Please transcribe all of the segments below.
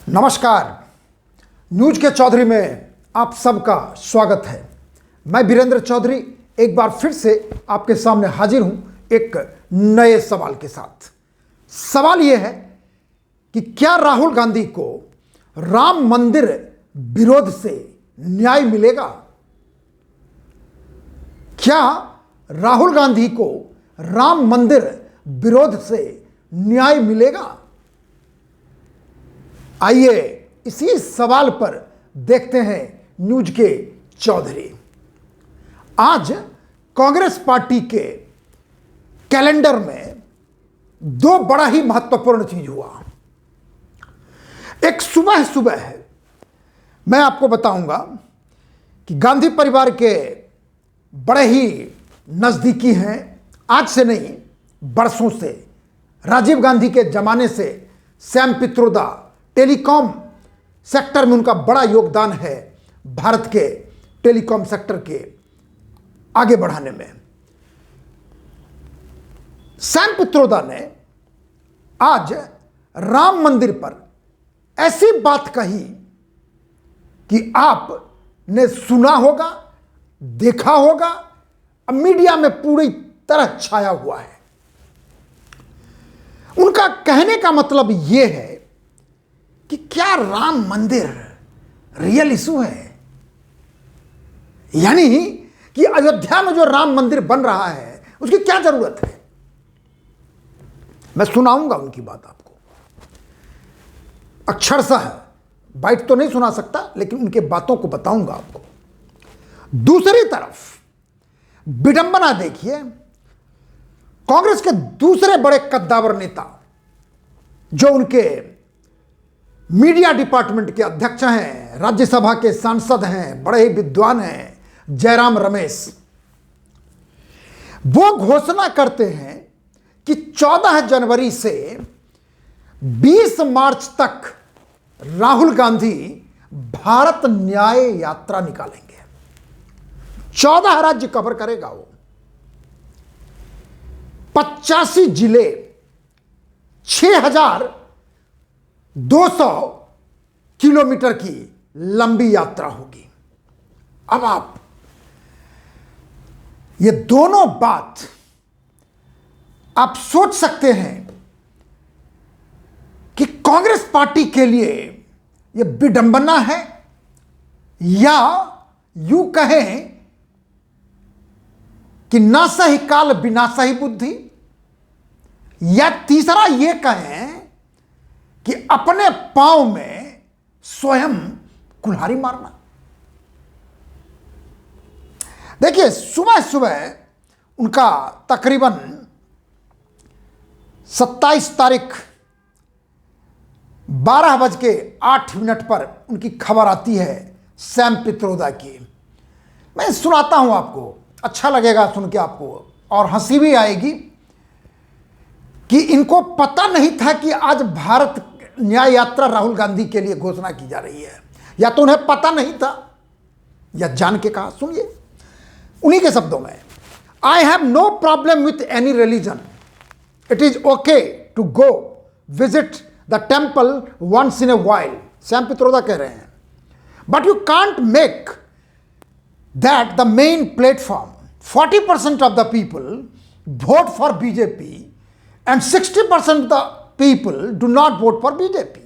नमस्कार। न्यूज के चौधरी में आप सबका स्वागत है। मैं वीरेंद्र चौधरी एक बार फिर से आपके सामने हाजिर हूं एक नए सवाल के साथ। सवाल यह है कि क्या राहुल गांधी को राम मंदिर विरोध से न्याय मिलेगा? क्या राहुल गांधी को राम मंदिर विरोध से न्याय मिलेगा? आइए इसी सवाल पर देखते हैं न्यूज के चौधरी। आज कांग्रेस पार्टी के कैलेंडर में दो बड़ा ही महत्वपूर्ण चीज हुआ। एक सुबह सुबह है, मैं आपको बताऊंगा कि गांधी परिवार के बड़े ही नजदीकी हैं, आज से नहीं बरसों से, राजीव गांधी के जमाने से सैम पित्रोदा, टेलीकॉम सेक्टर में उनका बड़ा योगदान है, भारत के टेलीकॉम सेक्टर के आगे बढ़ाने में। सैम पित्रोदा ने आज राम मंदिर पर ऐसी बात कही कि आपने सुना होगा, देखा होगा, अब मीडिया में पूरी तरह छाया हुआ है। उनका कहने का मतलब यह है कि क्या राम मंदिर रियल इशू है? यानी कि अयोध्या में जो राम मंदिर बन रहा है उसकी क्या जरूरत है? मैं सुनाऊंगा उनकी बात आपको, अक्षरशः बाइट तो नहीं सुना सकता, लेकिन उनके बातों को बताऊंगा आपको। दूसरी तरफ विडंबना देखिए, कांग्रेस के दूसरे बड़े कद्दावर नेता जो उनके मीडिया डिपार्टमेंट के अध्यक्ष हैं, राज्यसभा के सांसद हैं, बड़े ही विद्वान हैं, जयराम रमेश, वो घोषणा करते हैं कि 14 जनवरी से 20 मार्च तक राहुल गांधी भारत न्याय यात्रा निकालेंगे। 14 राज्य कवर करेगा वो, 85 जिले, 6200 किलोमीटर की लंबी यात्रा होगी। अब आप ये दोनों बात आप सोच सकते हैं कि कांग्रेस पार्टी के लिए ये विडंबना है, या यूं कहें कि ना सही काल बिना सही बुद्धि, या तीसरा ये कहें कि अपने पांव में स्वयं कुल्हाड़ी मारना। देखिए, सुबह सुबह उनका तकरीबन 27 तारीख 12:08 पर उनकी खबर आती है सैम पित्रोदा की। मैं सुनाता हूं आपको, अच्छा लगेगा सुन के आपको, और हंसी भी आएगी कि इनको पता नहीं था कि आज भारत न्याय यात्रा राहुल गांधी के लिए घोषणा की जा रही है, या तो उन्हें पता नहीं था या जान के कहा। सुनिए उन्हीं के शब्दों में, I have no problem with any religion, it is okay to go visit the temple once in a while. Sam Pitroda कह रहे हैं, but you can't make that the main platform. 40% of the people vote for BJP and 60% of the people do not vote for BJP.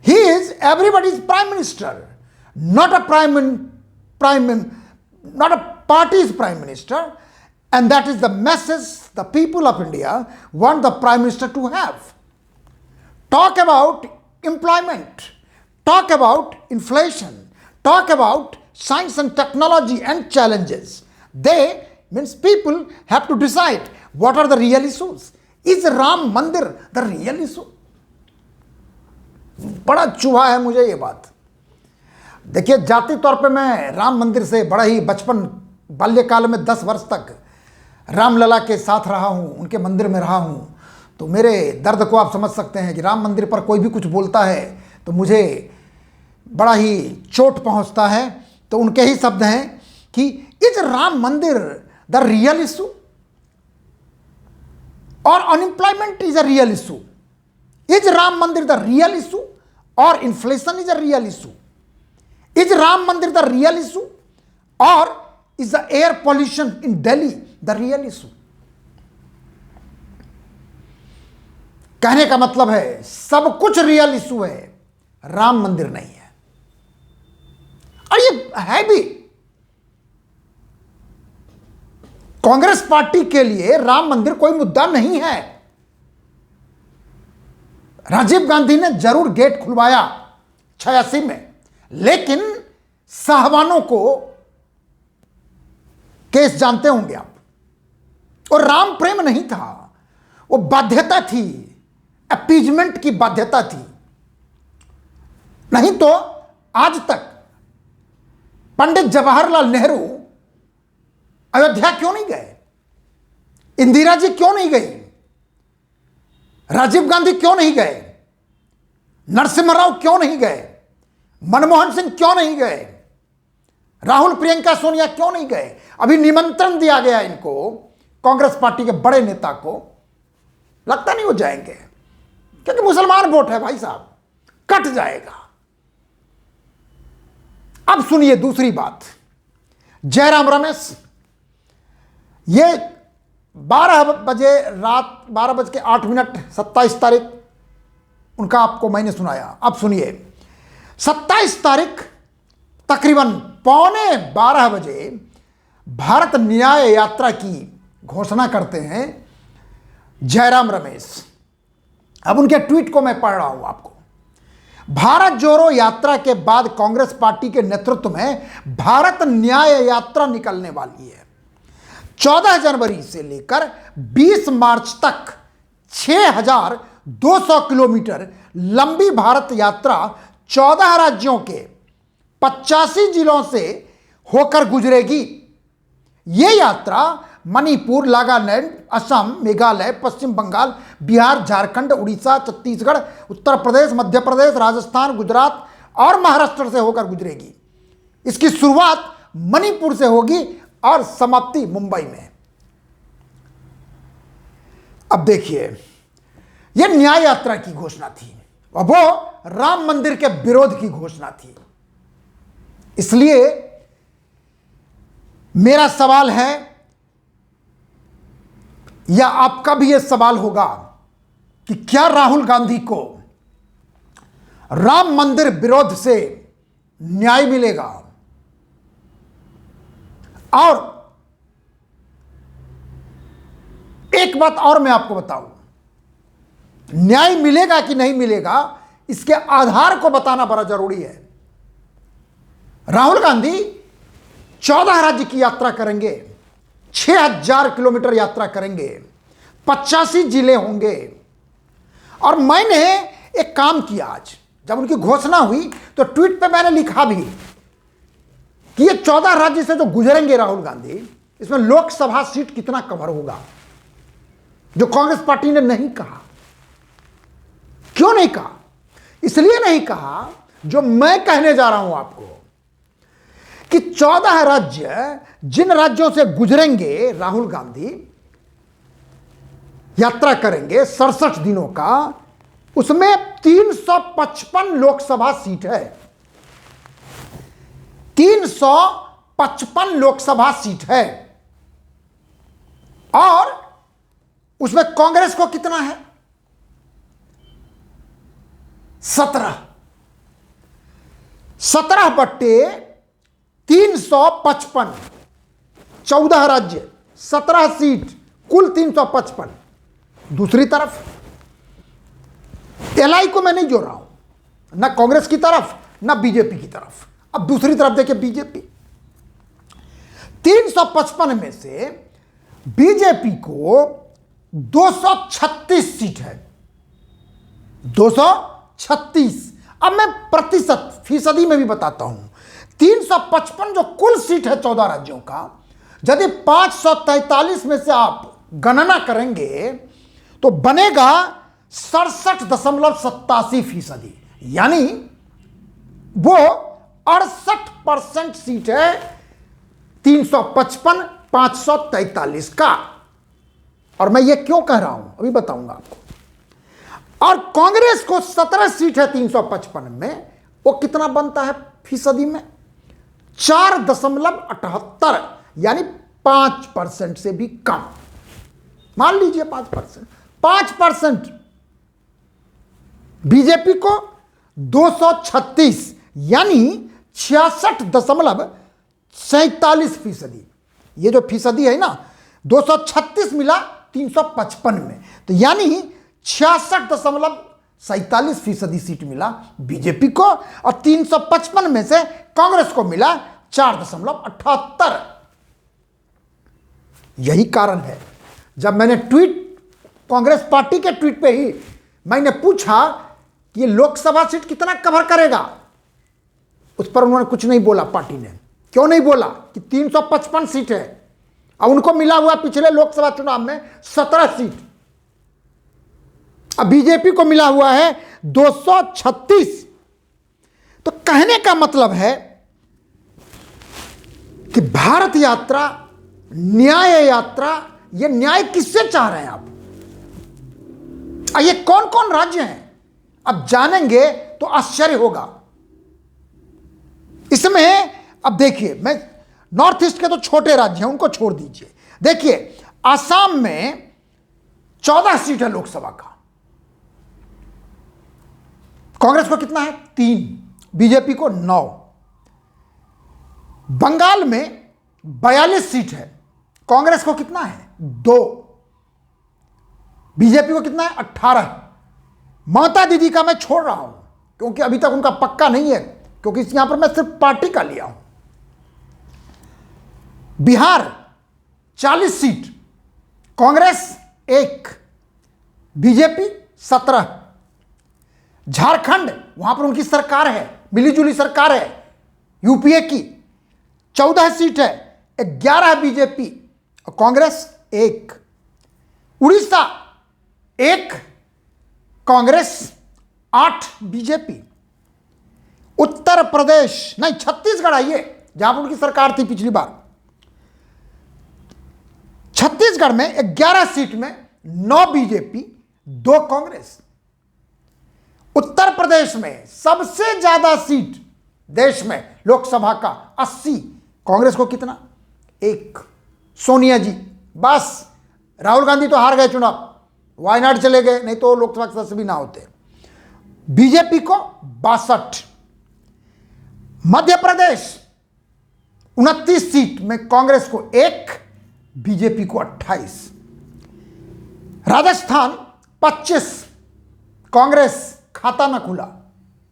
He is everybody's prime minister, not a not a party's prime minister, and that is the message the people of India want the prime minister to have. Talk about employment, talk about inflation, talk about science and technology and challenges. They means people have to decide what are the real issues. Is Ram Mandir the real issue? बड़ा चुभा है मुझे ये बात। देखिए, जाति तौर पे मैं राम मंदिर से बड़ा ही बचपन बाल्यकाल में 10 वर्ष तक रामलला के साथ रहा हूँ, उनके मंदिर में रहा हूँ, तो मेरे दर्द को आप समझ सकते हैं कि राम मंदिर पर कोई भी कुछ बोलता है तो मुझे बड़ा ही चोट पहुँचता है। तो उनके ही शब्द हैं कि इज राम मंदिर द रियल इशू और unemployment is a real issue. Is Ram Mandir the real issue और inflation is a real issue? Is Ram मंदिर द रियल इशू और is the air pollution in Delhi the real issue? कहने का मतलब है सब कुछ रियल इशू है, राम मंदिर नहीं है। और ये है भी। कांग्रेस पार्टी के लिए राम मंदिर कोई मुद्दा नहीं है। राजीव गांधी ने जरूर गेट खुलवाया 86 में, लेकिन साहबानों को केस जानते होंगे आप। और राम प्रेम नहीं था, वो बाध्यता थी, अपीजमेंट की बाध्यता थी। नहीं तो आज तक पंडित जवाहरलाल नेहरू अयोध्या क्यों नहीं गए? इंदिरा जी क्यों नहीं गई? राजीव गांधी क्यों नहीं गए? नरसिम्हा राव क्यों नहीं गए? मनमोहन सिंह क्यों नहीं गए? राहुल प्रियंका सोनिया क्यों नहीं गए? अभी निमंत्रण दिया गया इनको, कांग्रेस पार्टी के बड़े नेता को। लगता नहीं वो जाएंगे, क्योंकि मुसलमान वोट है भाई साहब, कट जाएगा। अब सुनिए दूसरी बात। जयराम रमेश, ये 12 बजे रात 12:08 27 तारीख उनका आपको मैंने सुनाया। अब सुनिए, 27 तारीख तकरीबन 11:15 बजे भारत न्याय यात्रा की घोषणा करते हैं जयराम रमेश। अब उनके ट्वीट को मैं पढ़ रहा हूं आपको। भारत जोड़ो यात्रा के बाद कांग्रेस पार्टी के नेतृत्व में भारत न्याय यात्रा निकलने वाली है। 14 जनवरी से लेकर 20 मार्च तक 6,200 किलोमीटर लंबी भारत यात्रा 14 राज्यों के 85 जिलों से होकर गुजरेगी। ये यात्रा मणिपुर, नागालैंड, असम, मेघालय, पश्चिम बंगाल, बिहार, झारखंड, उड़ीसा, छत्तीसगढ़, उत्तर प्रदेश, मध्य प्रदेश, राजस्थान, गुजरात और महाराष्ट्र से होकर गुजरेगी। इसकी शुरुआत मणिपुर से होगी और समाप्ति मुंबई में। अब देखिए, यह न्याय यात्रा की घोषणा थी और वो राम मंदिर के विरोध की घोषणा थी। इसलिए मेरा सवाल है, या आपका भी यह सवाल होगा कि क्या राहुल गांधी को राम मंदिर विरोध से न्याय मिलेगा? और एक बात और मैं आपको बताऊं, न्याय मिलेगा कि नहीं मिलेगा, इसके आधार को बताना बड़ा जरूरी है। राहुल गांधी 14 राज्य की यात्रा करेंगे, 6,000 किलोमीटर यात्रा करेंगे, 85 जिले होंगे। और मैंने एक काम किया, आज जब उनकी घोषणा हुई तो ट्वीट पे मैंने लिखा भी कि ये 14 राज्य से जो गुजरेंगे राहुल गांधी, इसमें लोकसभा सीट कितना कवर होगा, जो कांग्रेस पार्टी ने नहीं कहा। क्यों नहीं कहा? इसलिए नहीं कहा जो मैं कहने जा रहा हूं आपको, कि 14 राज्य, जिन राज्यों से गुजरेंगे राहुल गांधी, यात्रा करेंगे 67 दिनों का, उसमें 355 लोकसभा सीट है। 355 लोकसभा सीट है। और उसमें कांग्रेस को कितना है? 17 बट्टे 355, 14 राज्य, 17 सीट, कुल 355। दूसरी तरफ एलआई को मैं नहीं जोड़ रहा हूं, ना कांग्रेस की तरफ ना बीजेपी की तरफ। अब दूसरी तरफ देखिए, बीजेपी 355 में से बीजेपी को 236 सीट है। 236। अब मैं प्रतिशत, फीसदी में भी बताता हूं। 355 जो कुल सीट है 14 राज्यों का, यदि 543 में से आप गणना करेंगे तो बनेगा 67.87%। यानी वो 68% सीट है 355 543 का। और मैं ये क्यों कह रहा हूं अभी बताऊंगा आपको। और कांग्रेस को 17 सीट है 355 में, वो कितना बनता है फीसदी में? 4.78, यानी 5% से भी कम। मान लीजिए 5%। 5% बीजेपी को 236 यानी 66.47%। ये जो फीसदी है ना, 236 मिला 355 में, तो यानी 66.47% सीट मिला बीजेपी को, और 355 में से कांग्रेस को मिला 4.78। यही कारण है जब मैंने कांग्रेस पार्टी के ट्वीट पे ही मैंने पूछा कि ये लोकसभा सीट कितना कवर करेगा, उस पर उन्होंने कुछ नहीं बोला। पार्टी ने क्यों नहीं बोला कि 355 सीट है, अब उनको मिला हुआ पिछले लोकसभा चुनाव में 17 सीट, अब बीजेपी को मिला हुआ है 236। तो कहने का मतलब है कि भारत यात्रा, न्याय यात्रा, ये न्याय किससे चाह रहे हैं आप? ये कौन कौन राज्य हैं, अब जानेंगे तो आश्चर्य होगा। इसमें अब देखिए, मैं नॉर्थ ईस्ट के तो छोटे राज्य हैं, उनको छोड़ दीजिए। देखिए, आसाम में 14 सीट है लोकसभा का, कांग्रेस को कितना है? 3, बीजेपी को 9। बंगाल में 42 सीट है, कांग्रेस को कितना है? 2, बीजेपी को कितना है? 18। ममता दीदी का मैं छोड़ रहा हूं क्योंकि अभी तक उनका पक्का नहीं है, क्योंकि यहां पर मैं सिर्फ पार्टी का लिया हूं। Bihar 40 seat, Congress 1, BJP 17। झारखंड, वहां पर उनकी सरकार है, मिलीजुली सरकार है यूपीए की, 14 सीट है, 11 बीजेपी और कांग्रेस 1। उड़ीसा 1, कांग्रेस 8, बीजेपी। उत्तर प्रदेश नहीं, छत्तीसगढ़ आइए, जहां पर उनकी सरकार थी पिछली बार। छत्तीसगढ़ में 11 सीट में 9 बीजेपी, 2 कांग्रेस। उत्तर प्रदेश में सबसे ज्यादा सीट देश में लोकसभा का 80, कांग्रेस को कितना? 1। सोनिया जी, बस राहुल गांधी तो हार गए चुनाव, वायनाड चले गए, नहीं तो लोकसभा के सदस्य भी ना होते। बीजेपी को 62। मध्य प्रदेश 29 सीट में कांग्रेस को 1, बीजेपी को 28। राजस्थान 25, कांग्रेस खाता ना खुला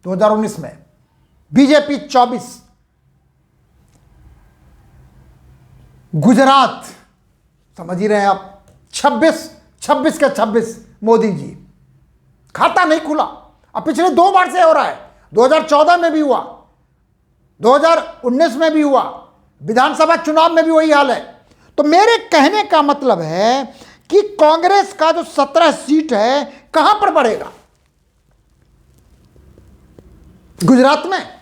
2019 में, बीजेपी 24। गुजरात समझ ही रहे हैं आप, 26 के 26 मोदी जी, खाता नहीं खुला। अब पिछले 2 बार से हो रहा है, 2014 में भी हुआ, 2019 में भी हुआ, विधानसभा चुनाव में भी वही हाल है। तो मेरे कहने का मतलब है कि कांग्रेस का जो 17 सीट है कहां पर बढ़ेगा? गुजरात में,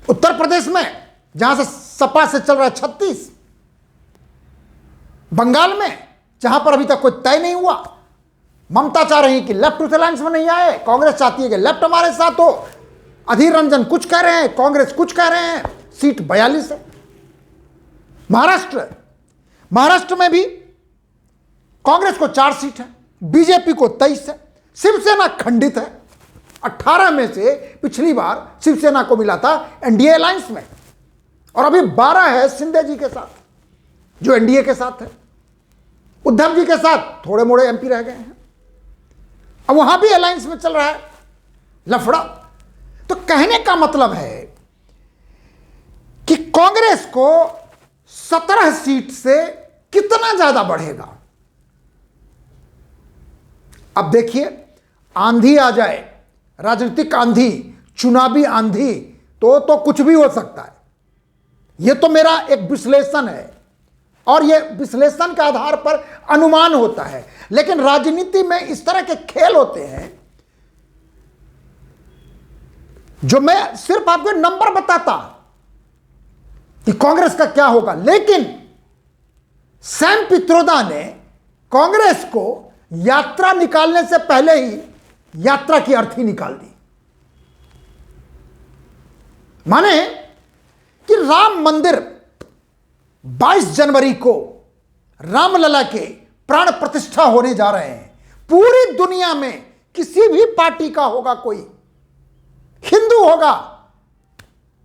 उत्तर प्रदेश में जहां से सपा से चल रहा है 36, बंगाल में जहां पर अभी तक कोई तय नहीं हुआ। ममता चाह रही है कि लेफ्ट विथ अलायंस में नहीं आए, कांग्रेस चाहती है कि लेफ्ट हमारे साथ हो। अधीर रंजन कुछ कह रहे हैं, कांग्रेस कुछ कह रहे हैं। सीट 42 है। महाराष्ट्र में भी कांग्रेस को 4 सीट है, बीजेपी को 23 है। शिवसेना खंडित है, 18 में से पिछली बार शिवसेना को मिला था एनडीए अलायंस में, और अभी 12 है शिंदे जी के साथ जो एनडीए के साथ है। उद्धव जी के साथ थोड़े मोड़े एमपी रह गए हैं, अब वहां भी अलायंस में चल रहा है लफड़ा। तो कहने का मतलब है कि कांग्रेस को 17 सीट से कितना ज्यादा बढ़ेगा। अब देखिए, आंधी आ जाए, राजनीतिक आंधी, चुनावी आंधी, तो कुछ भी हो सकता है। यह तो मेरा एक विश्लेषण है, और यह विश्लेषण के आधार पर अनुमान होता है। लेकिन राजनीति में इस तरह के खेल होते हैं जो मैं सिर्फ आपको नंबर बताता कि कांग्रेस का क्या होगा। लेकिन सैम पित्रोदा ने कांग्रेस को यात्रा निकालने से पहले ही यात्रा की अर्थी निकाल दी। माने कि राम मंदिर 22 जनवरी को रामलला के प्राण प्रतिष्ठा होने जा रहे हैं। पूरी दुनिया में किसी भी पार्टी का होगा, कोई हिंदू होगा,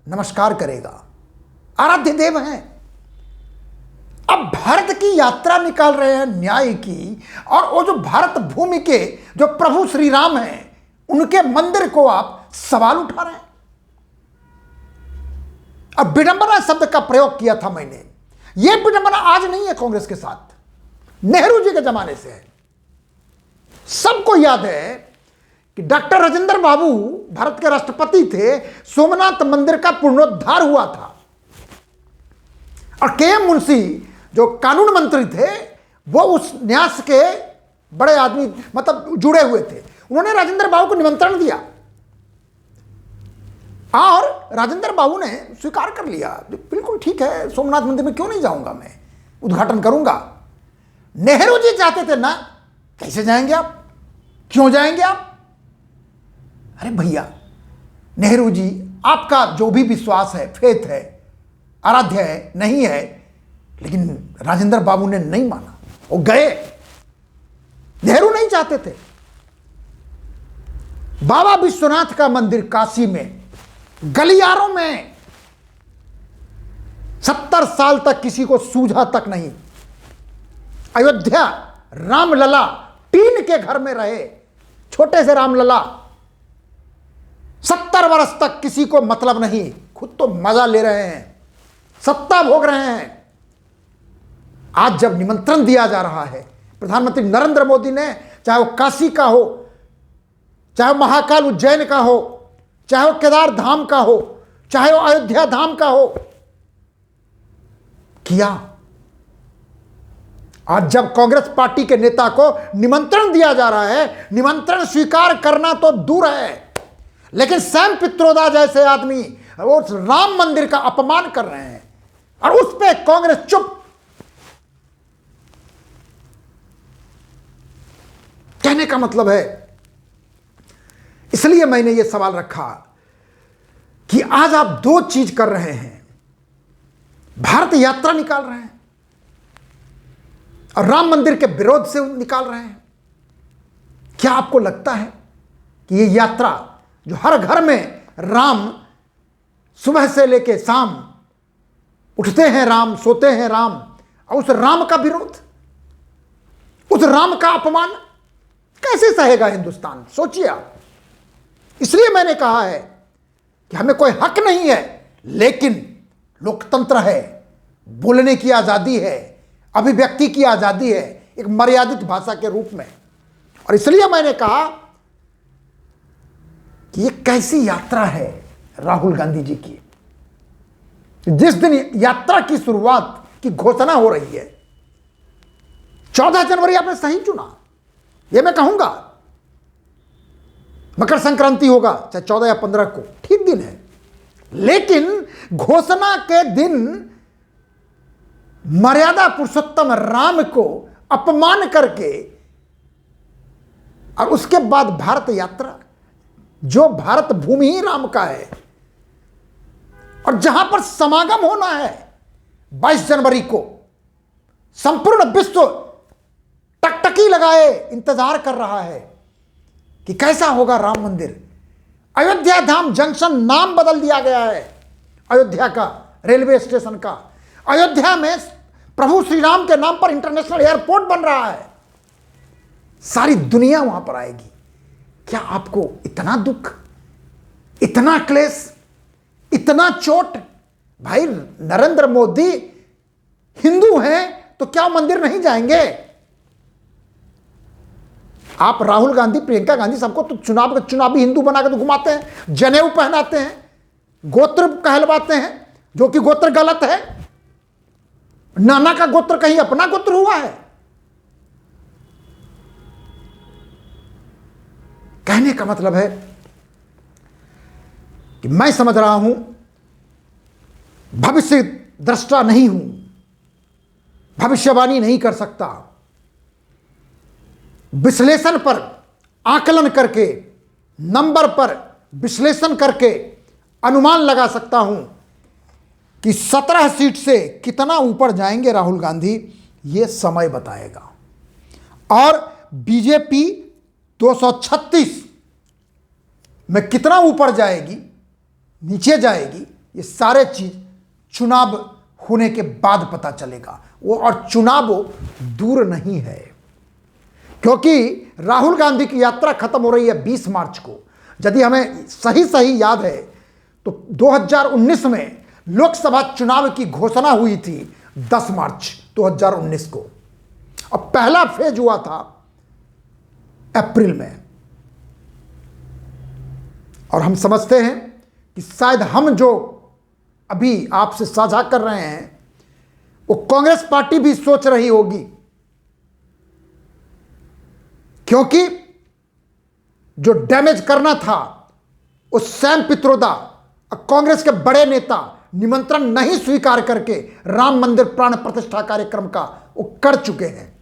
नमस्कार करेगा, आराध्य देव हैं। अब भारत की यात्रा निकाल रहे हैं न्याय की, और वो जो भारत भूमि के जो प्रभु श्री राम हैं उनके मंदिर को आप सवाल उठा रहे हैं। अब विडंबना शब्द का प्रयोग किया था मैंने। यह विडंबना आज नहीं है कांग्रेस के साथ, नेहरू जी के जमाने से है। सबको याद है कि डॉक्टर राजेंद्र बाबू भारत के राष्ट्रपति थे, सोमनाथ मंदिर का पुनरुद्धार हुआ था, और के.एम. मुंशी जो कानून मंत्री थे वो उस न्यास के बड़े आदमी मतलब जुड़े हुए थे। उन्होंने राजेंद्र बाबू को निमंत्रण दिया और राजेंद्र बाबू ने स्वीकार कर लिया, बिल्कुल ठीक है, सोमनाथ मंदिर में क्यों नहीं जाऊंगा, मैं उद्घाटन करूंगा। नेहरू जी चाहते थे ना, कैसे जाएंगे आप, क्यों जाएंगे आप? अरे भैया नेहरू जी, आपका जो भी विश्वास है, फेथ है, आराध्य है, नहीं है, लेकिन राजेंद्र बाबू ने नहीं माना, वो गए। नेहरू नहीं चाहते थे। बाबा विश्वनाथ का मंदिर काशी में गलियारों में 70 साल तक किसी को सूझा तक नहीं। अयोध्या रामलला टीन के घर में रहे, छोटे से रामलला, 70 वर्ष तक किसी को मतलब नहीं, खुद तो मजा ले रहे हैं, सत्ता भोग रहे हैं। आज जब निमंत्रण दिया जा रहा है प्रधानमंत्री नरेंद्र मोदी ने, चाहे वो काशी का हो, चाहे वो महाकाल उज्जैन का हो, चाहे वो केदार धाम का हो, चाहे वो अयोध्या धाम का हो, किया। आज जब कांग्रेस पार्टी के नेता को निमंत्रण दिया जा रहा है, निमंत्रण स्वीकार करना तो दूर है, लेकिन सैम पित्रोदा जैसे आदमी वो राम मंदिर का अपमान कर रहे हैं और उस पर कांग्रेस चुप। कहने का मतलब है, इसलिए मैंने यह सवाल रखा कि आज आप दो चीज कर रहे हैं, भारत यात्रा निकाल रहे हैं और राम मंदिर के विरोध से निकाल रहे हैं। क्या आपको लगता है कि यह यात्रा जो हर घर में राम, सुबह से लेकर शाम उठते हैं राम, सोते हैं राम, और उस राम का विरोध, उस राम का अपमान कैसे सहेगा हिंदुस्तान? सोचिए आप। इसलिए मैंने कहा है कि हमें कोई हक नहीं है, लेकिन लोकतंत्र है, बोलने की आजादी है, अभिव्यक्ति की आजादी है, एक मर्यादित भाषा के रूप में। और इसलिए मैंने कहा कि ये कैसी यात्रा है राहुल गांधी जी की। जिस दिन यात्रा की शुरुआत की घोषणा हो रही है, 14 जनवरी आपने सही चुना, यह मैं कहूंगा। मकर संक्रांति होगा चाहे 14 या 15 को, ठीक दिन है, लेकिन घोषणा के दिन मर्यादा पुरुषोत्तम राम को अपमान करके और उसके बाद भारत यात्रा, जो भारत भूमि ही राम का है और जहां पर समागम होना है 22 जनवरी को, संपूर्ण विश्व टकटकी लगाए इंतजार कर रहा है कि कैसा होगा राम मंदिर। अयोध्या धाम जंक्शन नाम बदल दिया गया है अयोध्या का, रेलवे स्टेशन का। अयोध्या में प्रभु श्री राम के नाम पर इंटरनेशनल एयरपोर्ट बन रहा है, सारी दुनिया वहां पर आएगी। क्या आपको इतना दुख, इतना क्लेश, इतना चोट? भाई नरेंद्र मोदी हिंदू हैं तो क्या मंदिर नहीं जाएंगे? आप राहुल गांधी, प्रियंका गांधी, सबको तो चुनावी हिंदू बना के तो घुमाते हैं, जनेऊ पहनाते हैं, गोत्र कहलवाते हैं, जो कि गोत्र गलत है। नाना का गोत्र कहीं अपना गोत्र हुआ है? कहने का मतलब है कि मैं समझ रहा हूं, भविष्य दृष्टा नहीं हूं, भविष्यवाणी नहीं कर सकता, विश्लेषण पर आकलन करके, नंबर पर विश्लेषण करके अनुमान लगा सकता हूं कि 17 सीट से कितना ऊपर जाएंगे राहुल गांधी, ये समय बताएगा। और बीजेपी 236 में कितना ऊपर जाएगी, नीचे जाएगी, ये सारे चीज चुनाव होने के बाद पता चलेगा। वो और चुनाव दूर नहीं है, क्योंकि राहुल गांधी की यात्रा खत्म हो रही है 20 मार्च को। यदि हमें सही याद है तो 2019 में लोकसभा चुनाव की घोषणा हुई थी 10 मार्च 2019 को, और पहला फेज हुआ था अप्रैल में। और हम समझते हैं कि शायद हम जो अभी आपसे साझा कर रहे हैं वो कांग्रेस पार्टी भी सोच रही होगी, क्योंकि जो डैमेज करना था वो सैम पित्रोदा, कांग्रेस के बड़े नेता, निमंत्रण नहीं स्वीकार करके राम मंदिर प्राण प्रतिष्ठा कार्यक्रम का वो कर चुके हैं,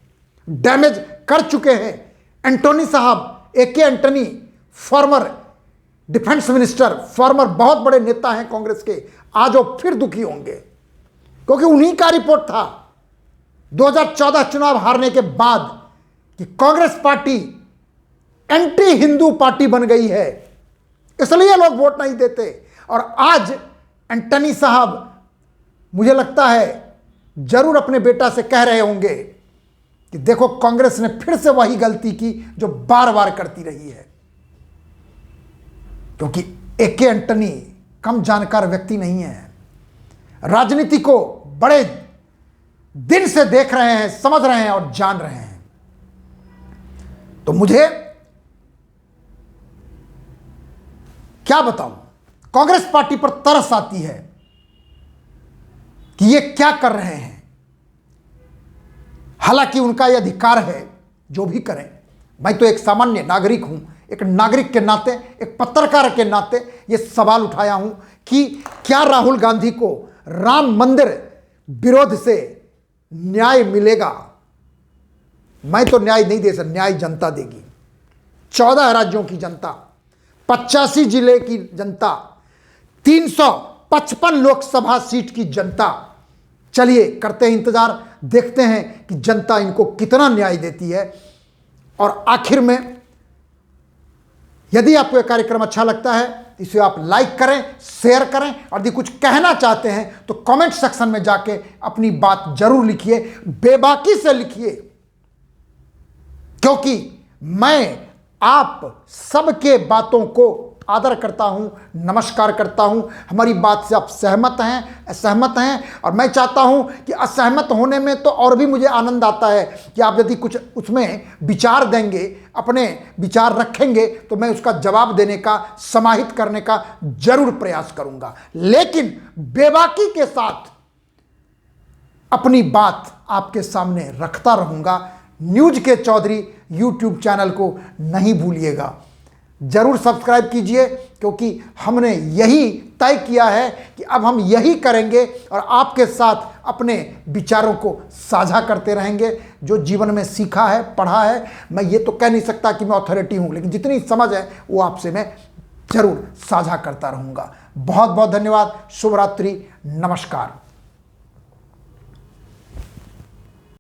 डैमेज कर चुके हैं। एंटोनी साहब, AK Antony, farmer defence minister, farmer बहुत बड़े नेता हैं कांग्रेस के, आज वो फिर दुखी होंगे, क्योंकि उन्हीं का रिपोर्ट था 2014 चुनाव हारने के बाद कि Congress party anti Hindu party बन गई है, इसलिए लोग वोट नहीं देते। और आज एंटनी साहब मुझे लगता है जरूर अपने बेटा से कह रहे होंगे कि देखो कांग्रेस ने फिर से वही गलती की जो बार बार करती रही है, क्योंकि AK एंटनी कम जानकार व्यक्ति नहीं है, राजनीति को बड़े दिन से देख रहे हैं, समझ रहे हैं और जान रहे हैं। तो मुझे क्या बताऊं, कांग्रेस पार्टी पर तरस आती है कि ये क्या कर रहे हैं। हालांकि उनका यह अधिकार है, जो भी करें। मैं तो एक सामान्य नागरिक हूं, एक नागरिक के नाते, एक पत्रकार के नाते ये सवाल उठाया हूं कि क्या राहुल गांधी को राम मंदिर विरोध से न्याय मिलेगा। मैं तो न्याय नहीं दे सकता, न्याय जनता देगी। 14 राज्यों की जनता, 85 जिले की जनता, 355 लोकसभा सीट की जनता। चलिए करते हैं इंतजार, देखते हैं कि जनता इनको कितना न्याय देती है। और आखिर में यदि आपको यह कार्यक्रम अच्छा लगता है इसे आप लाइक करें, शेयर करें, और यदि कुछ कहना चाहते हैं तो कमेंट सेक्शन में जाके अपनी बात जरूर लिखिए, बेबाकी से लिखिए, क्योंकि मैं आप सबके बातों को आदर करता हूं, नमस्कार करता हूं। हमारी बात से आप सहमत हैं, असहमत हैं, और मैं चाहता हूं कि असहमत होने में तो और भी मुझे आनंद आता है कि आप यदि कुछ उसमें विचार देंगे, अपने विचार रखेंगे, तो मैं उसका जवाब देने का, समाहित करने का जरूर प्रयास करूंगा। लेकिन बेबाकी के साथ अपनी बात आपके सामने रखता रहूंगा। न्यूज के चौधरी यूट्यूब चैनल को नहीं भूलिएगा, जरूर सब्सक्राइब कीजिए, क्योंकि हमने यही तय किया है कि अब हम यही करेंगे और आपके साथ अपने विचारों को साझा करते रहेंगे। जो जीवन में सीखा है, पढ़ा है, मैं ये तो कह नहीं सकता कि मैं अथॉरिटी हूँ, लेकिन जितनी समझ है वो आपसे मैं जरूर साझा करता रहूँगा। बहुत बहुत धन्यवाद। शुभ रात्रि, नमस्कार।